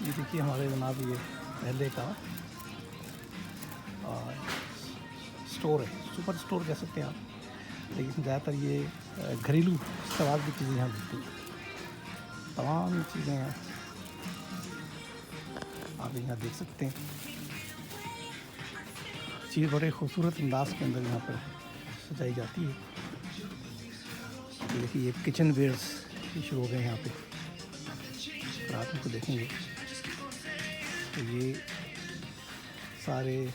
ये देखिए हमारे जनाब ये पहले का स्टोर है, सुपर स्टोर कह सकते हैं आप, लेकिन ज़्यादातर ये घरेलू इस्तेमाल की चीज़ें यहाँ मिलती हैं। तमाम चीज़ें हैं आप यहाँ देख सकते हैं। चीज़ बड़े खूबसूरत अंदाज के अंदर यहाँ पर सजाई जाती है। ये देखिए ये किचन वेयर्स शुरू हो गए यहाँ पे, अगर आप इनको देखेंगे तो ये सारे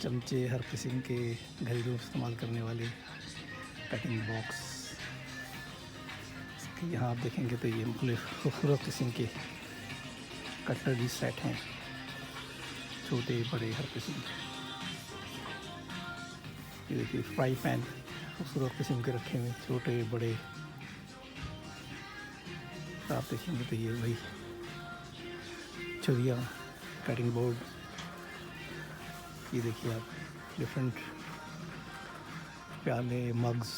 चमचे, हर किस्म के घरेलू इस्तेमाल करने वाले कटिंग बॉक्स, यहाँ आप देखेंगे तो ये मुख्तलिफ खूबसूरत किस्म के कटलरी सेट हैं, छोटे बड़े हर किस्म के। ये देखिए फ्राई पैन खूबसूरत किस्म के रखे हुए, छोटे बड़े। आप देखेंगे तो ये वही छुरियाँ, कटिंग बोर्ड। ये देखिए आप डिफरेंट प्याले, मग्स,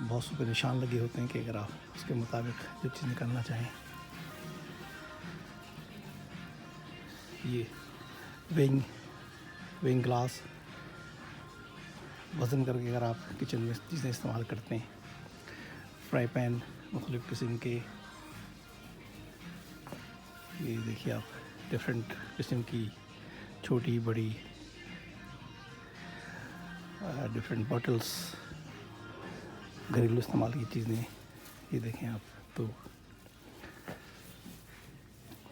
बहुत से निशान लगे होते हैं कि अगर आप उसके मुताबिक जो चीज़ निकालना चाहें। ये वेइंग ग्लास, वज़न करके अगर आप किचन में चीज़ें इस्तेमाल करते हैं। फ्राई पैन मुख्तलिफ़ किस्म के। ये देखिए आप डिफरेंट किस्म की छोटी बड़ी डिफरेंट बॉटल्स, घरेलू इस्तेमाल की चीज़ें। ये देखें आप तो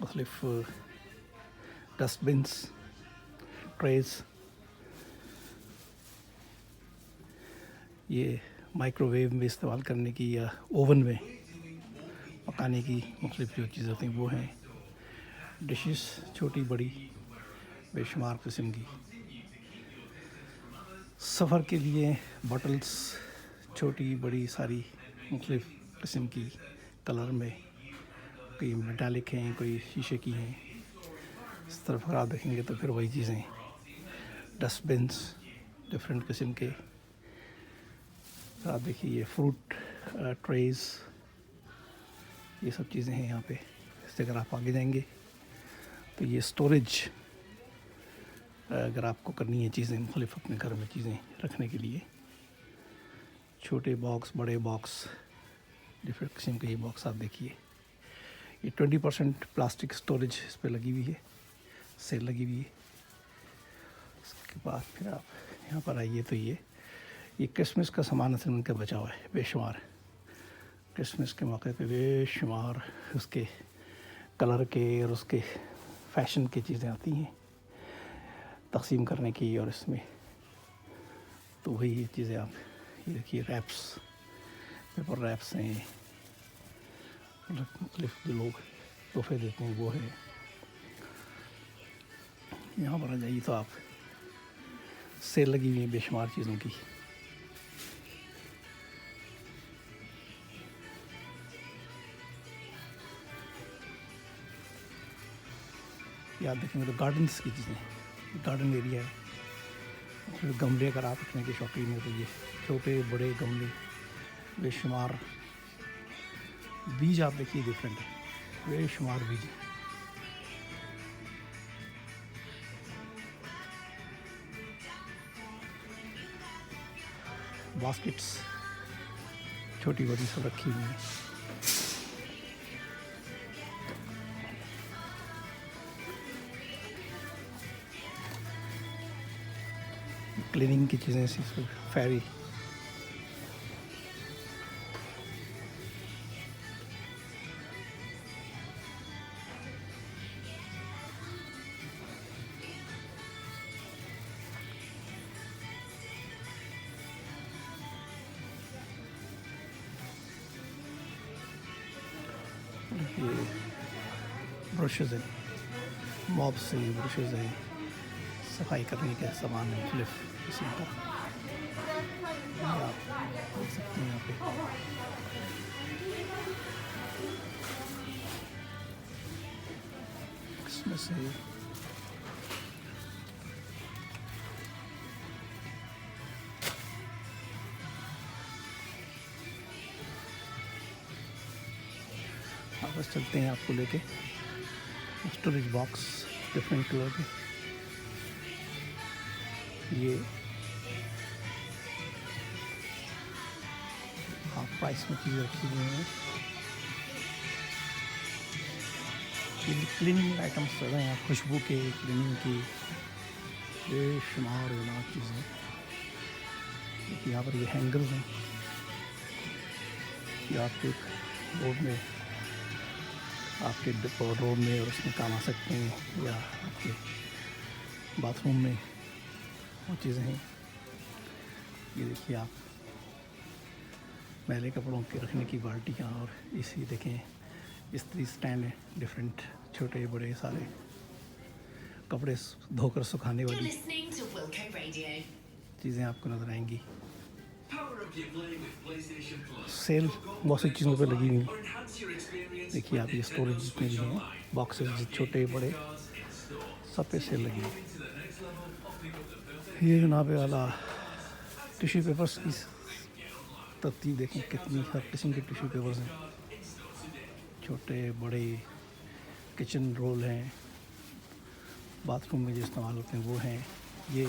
मुख्तलिफ़ डस्टबिन्स, ट्रेज़। ये माइक्रोवेव में इस्तेमाल करने की या ओवन में पकाने की मुख्तलिफ़ जो चीज़ें होती हैं वो हैं। डिशेस छोटी बड़ी बेशुमार किस्म की। सफ़र के लिए बॉटल्स छोटी बड़ी सारी मुख्तलिफ़ किस्म की कलर में, कोई मेटालिक हैं, कोई शीशे की हैं। इस तरफ अगर आप देखेंगे तो फिर वही चीज़ें, डस्टबिन्स डिफरेंट किस्म के। आप देखिए ये फ्रूट ट्रेज़, ये सब चीज़ें हैं यहाँ पे। इससे अगर आप आगे जाएंगे तो ये स्टोरेज, अगर आपको करनी है चीज़ें मुख्तलिफ़ अपने घर में चीज़ें रखने के लिए, छोटे बॉक्स, बड़े बॉक्स, डिफरेंट किस्म के ये बॉक्स आप देखिए। ये 20% प्लास्टिक स्टोरेज इस पर लगी हुई है, सेल लगी हुई है। उसके बाद फिर आप यहाँ पर आइए तो ये क्रिसमस का सामान असल में उनका बचा हुआ है बेशुमार। क्रिसमस के मौके पे बेशुमार उसके कलर के और उसके फैशन की चीज़ें आती हैं तक़सीम करने की। और इसमें तो वही ये चीज़ें आप ये देखिए, रैप्स, पेपर रैप्स हैं, मुख्तलिफ़ जो लोग तोहफे देते हैं वो है। यहाँ पर आ जाइए तो आप सेल लगी हुई है बेशुमार चीज़ों की। याद देखेंगे तो गार्डन्स की चीज़ें, गार्डन एरिया है। फिर गमले अगर आप रखने के शौकीन हैं तो ये छोटे बड़े गमले बेशुमार। बीज आप देखिए डिफरेंट है, बेशुमार बीज। बास्केट्स छोटी बड़ी सब रखी हुई हैं। क्लीनिंग की चीज़ें, फेरी, ये ब्रशेज़ हैं, मॉप से ब्रशेज़ हैं, सफाई करने के सामान है मुख्तलिफ़ किस्म का। आप देख सकते हैं यहाँ पे इसमें से वापस चलते हैं आपको लेके स्टोरेज बॉक्स डिफरेंट कलर के। ये हाफ प्राइस में चीज़ें रखी हुई हैं। ये क्लीनिंग आइटम्स ज़्यादा हैं, खुशबू के, क्लीनिंग की बेशुमार चीज़ें। देखिए यहाँ पर ये हैंगर्स हैं, ये आपके रोड में, आपके रोड में और उसमें काम आ सकते हैं, या आपके बाथरूम में वो चीज़ें हैं। ये देखिए आप मैले कपड़ों के रखने की बाल्टियाँ, और इसी देखें इस्त्री स्टैंड है, डिफरेंट छोटे बड़े सारे कपड़े धोकर सुखाने वाली चीज़ें आपको नज़र आएंगी। सेल बहुत सी चीज़ों पे लगी हुई। देखिए आप ये स्टोरेज जितने भी हैं, बॉक्सेस छोटे बड़े, सब पे सेल लगी है। ये जनाब वाला टिश्यू पेपर्स की तरतीब देखें, कितनी हर किस्म के टिश्यू पेपर्स हैं, छोटे बड़े, किचन रोल हैं, बाथरूम में जो इस्तेमाल होते हैं वो हैं। ये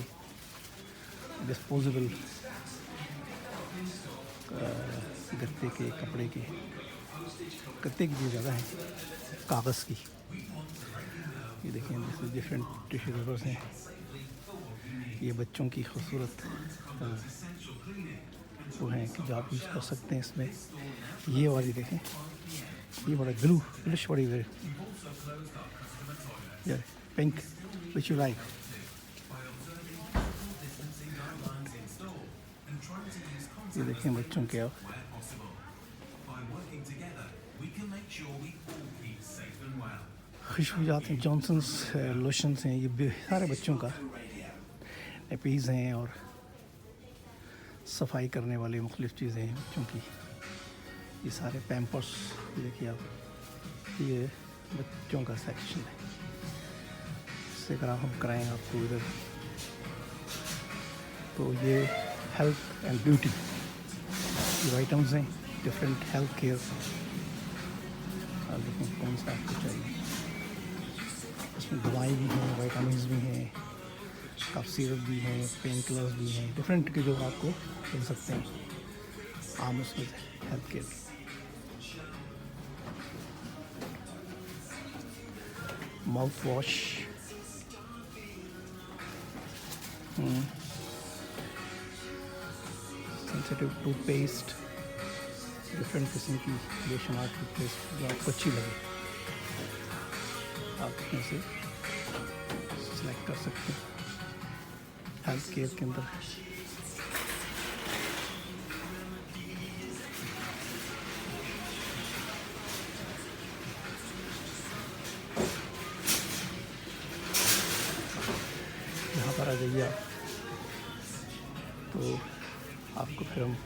डिस्पोजेबल गत्ते के, कपड़े के, गत्ते की चीज़ ज़्यादा है, कागज़ की। ये देखें डिफरेंट टिश्यू पेपर्स हैं। ये बच्चों की खूबसूरत वो हैं कि जो आप यूज़ कर सकते हैं इसमें। ये वाली देखें, ये बड़ा ग्लिश बड़ी पिंक विच यू लाइक। ये देखें बच्चों के आप खुशबूजात हैं, जॉनसन्स लोशंस हैं, ये सारे बच्चों का एपीज़ हैं, और सफाई करने वाली मुख्तलिफ़ चीज़ें हैं बच्चों की। ये सारे पैम्पर्स देखिए आप, ये बच्चों का सेक्शन है। इससे अगर हम कराएँ आपको इधर, तो ये हेल्थ एंड ब्यूटी ये आइटम्स हैं, डिफरेंट हेल्थ केयर। देखें कौन सा आपको चाहिए। इसमें दवाई भी हैं, विटामिन्स भी हैं, कफ सिरप भी हैं, पेन किलर्स भी हैं, डिफरेंट के जो आपको मिल सकते हैं आम उसमें हेल्थ केयर के। Mouth wash, sensitive toothpaste, different किस्म की बेशुमार टूथपेस्ट जो आपको अच्छी लगे आप इसमें से सिलेक्ट कर सकते हैं। हेल्थ केयर के अंदर यहाँ पर आ जाइए आप, तो आपको फिर हम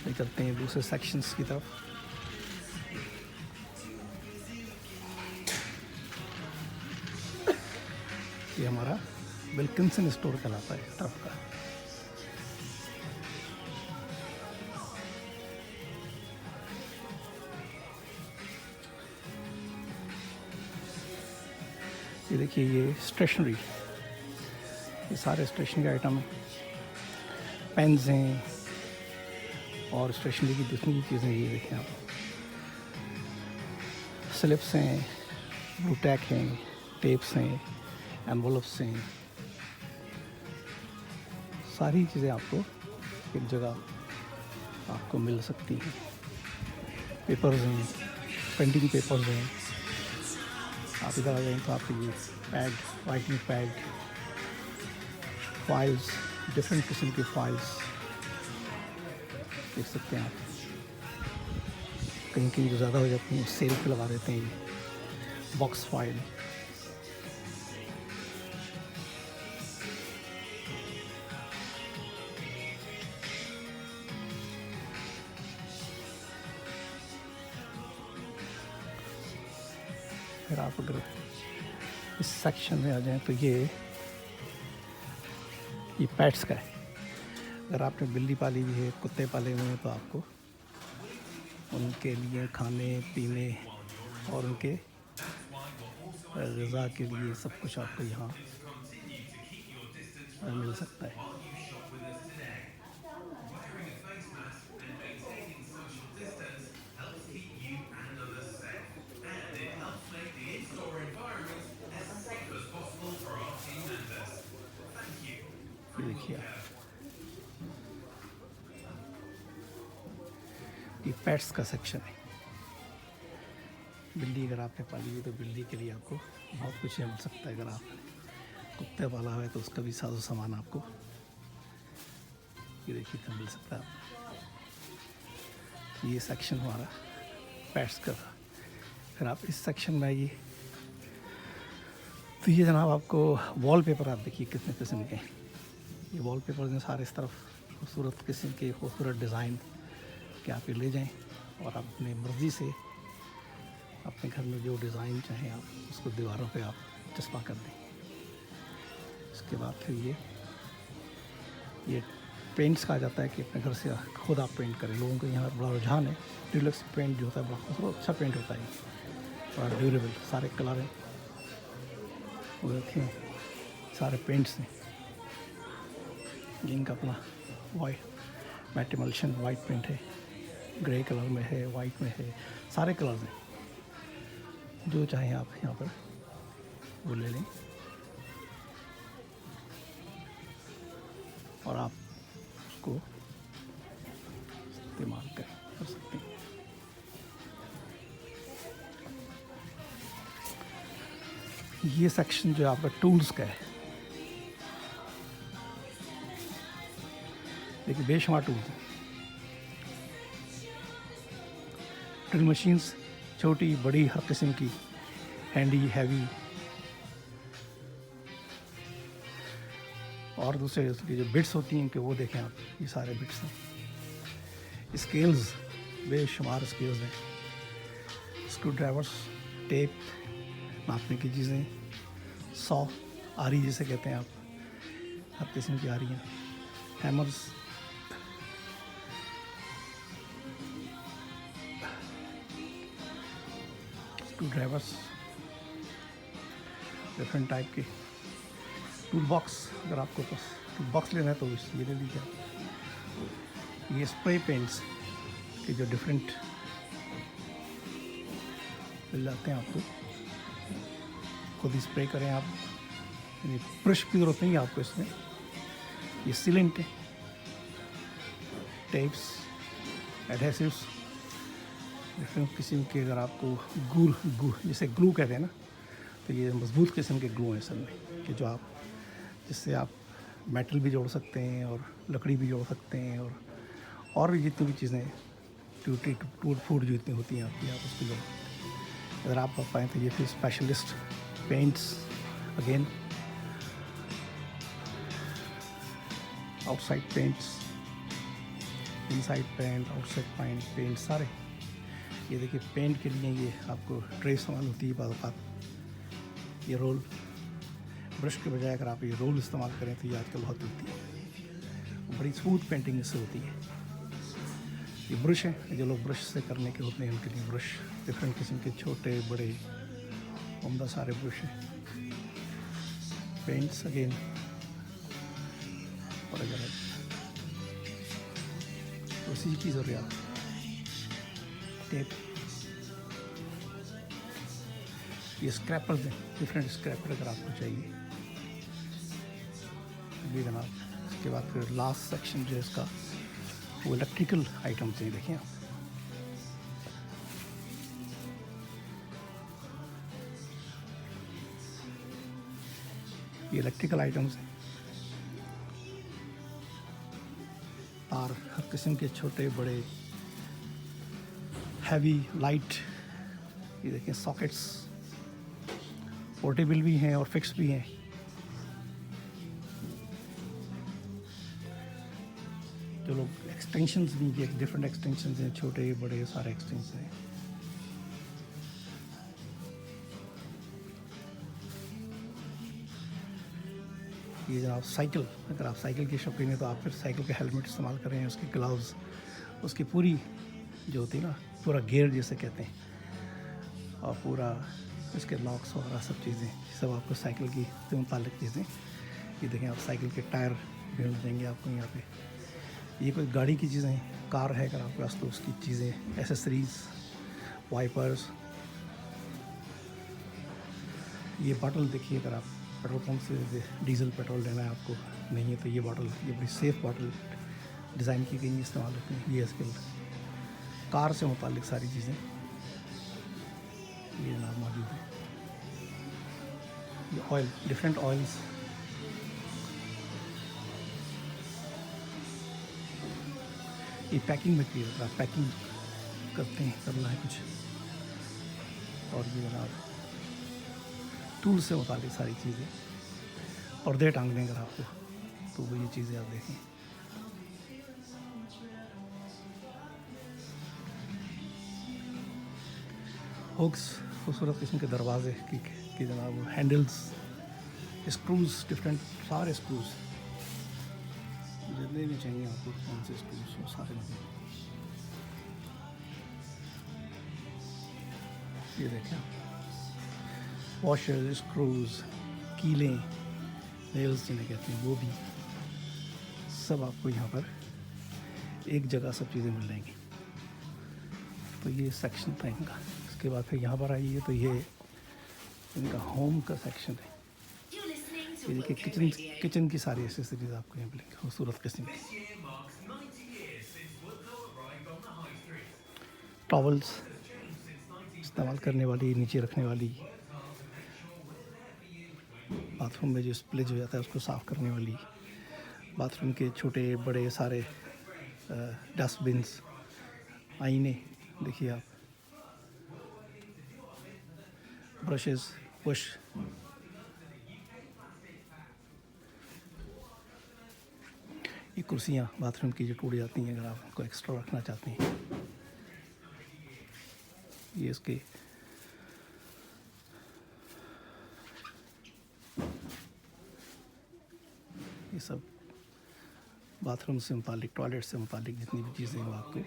ले चलते हैं दूसरे सेक्शंस की तरफ। ये हमारा विल्किंसन स्टोर कहलाता है इस तरफ का। ये देखिए ये स्टेशनरी, ये सारे स्टेशनरी आइटम हैं, पेन्स हैं और स्टेशनरी की दूसरी चीज़ें। ये देखें आप, स्लिप्स हैं, ब्लू टैक हैं, टेप्स हैं, एनवलप्स हैं, सारी चीज़ें आपको एक जगह आपको मिल सकती हैं। पेपर्स हैं, प्रिंटिंग पेपर्स हैं। आप इधर आ जाएँ तो आपको ये pad, writing pad, files, different किस्म की फाइल्स देख सकते हैं आप। कहीं कहीं जो ज़्यादा हो जाती हैं सेल पे लगा देते हैं ये बॉक्स फाइल। फिर आप अगर इस सेक्शन में आ जाएं तो ये पेट्स का है। अगर आपने बिल्ली पाली हुई है, कुत्ते पाले हुए हैं, तो आपको उनके लिए खाने पीने और उनके ग़िज़ा के लिए सब कुछ आपको यहाँ मिल सकता है। ये देखिए आप, ये पेट्स का सेक्शन है। बिल्ली अगर आपने पाली है तो बिल्ली के लिए आपको बहुत कुछ मिल सकता है। अगर आप कुत्ते पाला हुआ है तो उसका भी साजो सामान आपको ये देखिए तो मिल सकता है। ये सेक्शन हमारा पेट्स का था। फिर आप इस सेक्शन में आइए तो ये जनाब आपको वॉलपेपर आप देखिए कितने किस्म के हैं। ये वॉलपेपर हैं सारे इस तरफ खूबसूरत किस्म के खूबसूरत डिज़ाइन के आप ये ले जाएं और आप अपनी मर्ज़ी से अपने घर में जो डिज़ाइन चाहें आप उसको दीवारों पे आप चस्पा कर दें। इसके बाद फिर ये पेंट्स का आ जाता है कि अपने घर से खुद आप पेंट करें। लोगों को यहाँ बड़ा रुझान है। डिलक्स पेंट जो होता है बड़ा खूबसूरत अच्छा पेंट होता है, बड़ा ड्यूरेबल, सारे कलर हैं वो रखे हैं, सारे पेंट्स हैं जिनका अपना white matt emulsion white paint है, ग्रे कलर में है, वाइट में है, सारे कलर्स हैं। जो चाहें आप यहाँ पर वो ले लें और आप उसको इस्तेमाल कर सकते हैं। ये सेक्शन जो आपका टूल्स का है, देखिए बेशुमार टूल्स हैं। ड्रिल मशीन्स छोटी बड़ी हर किस्म की, हैंडी हैवी और दूसरे उसकी जो बिट्स होती हैं कि वो देखें आप, ये सारे बिट्स हैं। स्केल्स बेशुमार स्केल्स हैं, स्क्रू ड्राइवर्स, टेप नापने की चीज़ें, सॉ आरी जिसे कहते हैं आप, हर किस्म की आरियाँ, hammers, screwdrivers, different type के टूल बॉक्स। अगर आपको टूल बॉक्स लेना है तो ये ले लीजिए। ये स्प्रे पेंट्स के जो डिफरेंट मिल जाते हैं आपको, खुद ही स्प्रे करें आप, ब्रश की ज़रूरत नहीं है आपको इसमें। ये सीलेंट है, टेप्स, एडहेसिव्स, डिफरेंट किस्म के। अगर आपको जैसे ग्लू कहते हैं ना, तो ये मजबूत किस्म के ग्लू हैं असल में, कि जो आप जिससे आप मेटल भी जोड़ सकते हैं और लकड़ी भी जोड़ सकते हैं और भी जितनी भी चीज़ें टूट फूट जो इतनी होती हैं आपकी, आप उसको जोड़ सकते हैं। अगर आप पाएँ तो ये फिर specialist paints, again outside paints, inside paint, outside paint सारे। ये देखिए पेंट के लिए ये आपको ट्रे इस्तेमाल होती है बाद औक़ात। ये रोल, ब्रश के बजाय अगर आप ये रोल इस्तेमाल करें तो ये आजकल बहुत होती है, बड़ी स्मूथ पेंटिंग इससे होती है। ये ब्रश है, जो लोग ब्रश से करने के होते हैं उनके लिए ब्रश, डिफरेंट किस्म के छोटे बड़े उम्दा सारे ब्रश हैं। पेंट्स अगेन और अगर उसी की ज़रूरत, टेप, ये स्क्रैपर्स हैं, डिफरेंट स्क्रैपर अगर आपको चाहिए भी जनाब। इसके बाद फिर लास्ट सेक्शन जो है इसका वो इलेक्ट्रिकल आइटम्स हैं। देखिए आप, ये इलेक्ट्रिकल आइटम्स हैं, तार हर किस्म के, छोटे बड़े, हैवी लाइट। ये देखिए सॉकेट्स, पोर्टेबल भी हैं और फिक्स भी हैं। जो लोग एक्सटेंशंस भी, डिफरेंट एक्सटेंशंस हैं, छोटे बड़े सारे एक्सटेंशन हैं। ये जनाब साइकिल, अगर आप साइकिल के शौकीन हैं तो आप फिर साइकिल के हेलमेट इस्तेमाल करें, उसके ग्लव्स, उसकी पूरी जो होती है ना, पूरा गियर जिसे कहते हैं, और पूरा इसके लॉक्स वगैरह सब चीज़ें, सब आपको साइकिल की से मुतालिक चीज़ें। ये देखें आप, साइकिल के टायर भी मिल जाएंगे आपको यहाँ पे। ये कोई गाड़ी की चीज़ें, कार है अगर आपके पास तो उसकी चीज़ें, एसेसरीज़, वाइपर्स। ये बॉटल देखिए, अगर आप पेट्रोल पंप से डीजल पेट्रोल लेना है आपको, नहीं है तो ये बॉटल, ये बड़ी सेफ़ बॉटल डिज़ाइन की गई, इस्तेमाल होती हैं। ये इसके कार से मुतालिक सारी चीज़ें ये जनाब मौजूद है। ये ऑयल, डिफरेंट ऑयल्स, ये पैकिंग मटीरियल, आप पैकिंग करते हैं, करना है कुछ। और ये जनाब टूल से मुतालिक सारी चीज़ें, पर्दे टांगने अगर आपको तो वो ये चीज़ें आप देखें। हुक्स, खूबसूरत किस्म के दरवाजे की जनाब हैंडल्स, स्क्रूज, डिफरेंट सारे स्क्रूज जितने भी चाहिए आपको, कौन से स्क्रूज वो सारे मिलेंगे। ये देखें, वॉशर, स्क्रूज, कीलें, नेल्स जिन्हें कहते हैं, वो भी सब आपको यहाँ पर एक जगह सब चीज़ें मिल जाएंगी। तो ये सेक्शन था इनका। इसके बाद फिर यहाँ पर आइए तो ये इनका होम का सेक्शन है। ये देखिए, किचन की सारी एसेसरीज आपको यहाँ मिलेंगी, खूबसूरत किस्म की टॉवल्स, इस्तेमाल करने वाली, नीचे रखने वाली, बाथरूम में जो स्प्लिज हो जाता है उसको साफ़ करने वाली, बाथरूम के छोटे बड़े सारे डस्टबिन्स, आईने देखिए आप, ब्रशेस, पुश, ये कुर्सियाँ बाथरूम की जो टूट जाती हैं, अगर आप उनको एक्स्ट्रा रखना चाहते हैं। ये इसके ये सब बाथरूम से मुतालिक, टॉयलेट से मुतालिक जितनी भी चीज़ें हैं आपको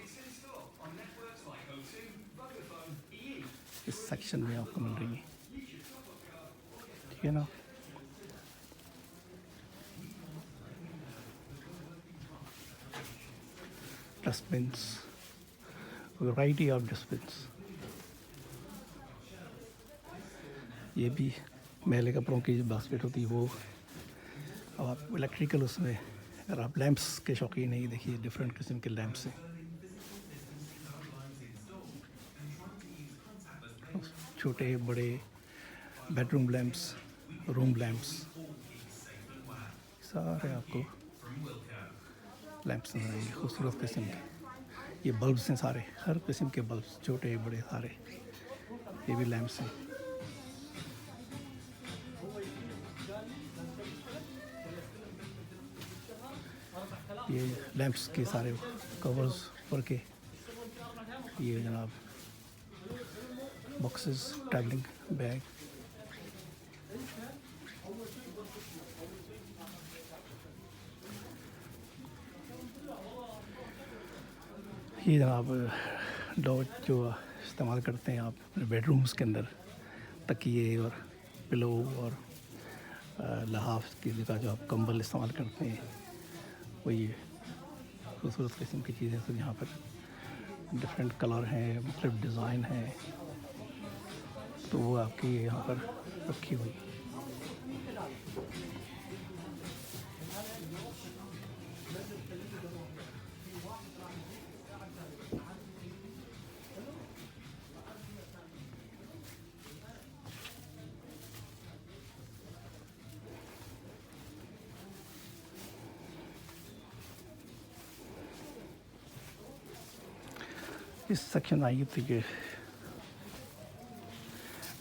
इस सेक्शन में आपको मिल रही हैं, ठीक है ना। डस्टबिन्स, वैरायटी ऑफ डस्टबिन्स, ये भी मैले कपड़ों की जो बास्केट होती है वो। अब आप इलेक्ट्रिकल, उसमें अगर आप लैंप्स के शौकीन हैं, देखिए डिफरेंट किस्म के लैंप्स हैं, छोटे बड़े बेडरूम लैंप्स, रूम लैंप्स, सारे आपको लैंप्स नजर आएंगे, खूबसूरत किस्म के। ये बल्ब्स हैं सारे, हर किस्म के बल्ब्स, छोटे बड़े सारे, ये भी लैंप्स हैं। ये लैंप्स के सारे कवर्स ऊपर के, ये जनाब बॉक्सेस, ट्रैवलिंग बैग, ये जनाब डॉट जो इस्तेमाल करते हैं आप अपने बेडरूम्स के अंदर, तकिए और पिलो और लहाफ की जगह जो आप कंबल इस्तेमाल करते हैं, वो ये खूबसूरत किस्म की चीज़ें सब यहाँ पर डिफरेंट कलर हैं, मतलब डिज़ाइन है, तो वो आपकी यहाँ पर रखी हुई। इस सेक्शन आई थी कि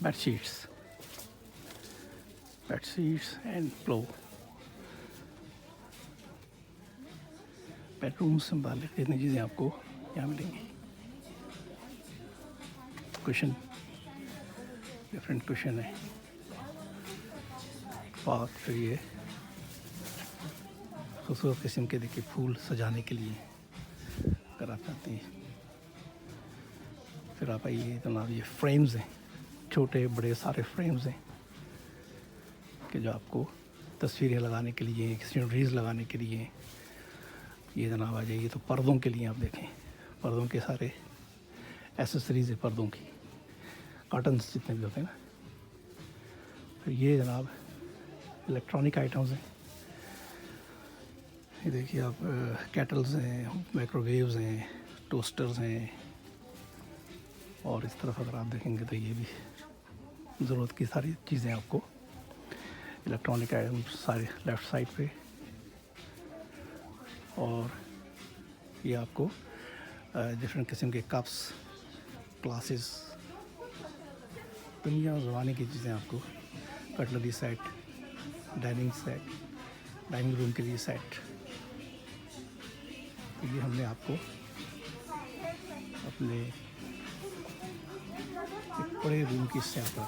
बेडशीट्स एंड पिलो, बेडरूम से मुताल्लिक़ जितनी चीज़ें आपको यहाँ मिलेंगी। कुशन, डिफरेंट कुशन है, और फिर ये खूबसूरत किस्म के देखिए फूल सजाने के लिए अगर आप चाहते हैं। फिर आप आइए तो ना, ये फ्रेम्स हैं, छोटे बड़े सारे फ्रेम्स हैं कि जो आपको तस्वीरें लगाने के लिए, सीनरीज लगाने के लिए। ये जनाब आ जाइए, तो पर्दों के लिए आप देखें, पर्दों के सारे एसेसरीज़ है पर्दों की, कर्टन्स जितने भी होते हैं ना। फिर ये जनाब इलेक्ट्रॉनिक आइटम्स हैं। ये देखिए आप, केटल्स हैं, माइक्रोवेव्स हैं, टोस्टर्स हैं। और इस तरफ अगर आप देखेंगे तो ये भी ज़रूरत की सारी चीज़ें आपको इलेक्ट्रॉनिक आइटम्स सारे लेफ़्ट साइड पे। और ये आपको डिफरेंट किस्म के कप्स, ग्लासेस, दुनिया ज़माने की चीज़ें आपको, कटलरी सेट, डाइनिंग रूम के लिए सेट। तो ये हमने आपको अपने एक बड़े रूम की सैर पर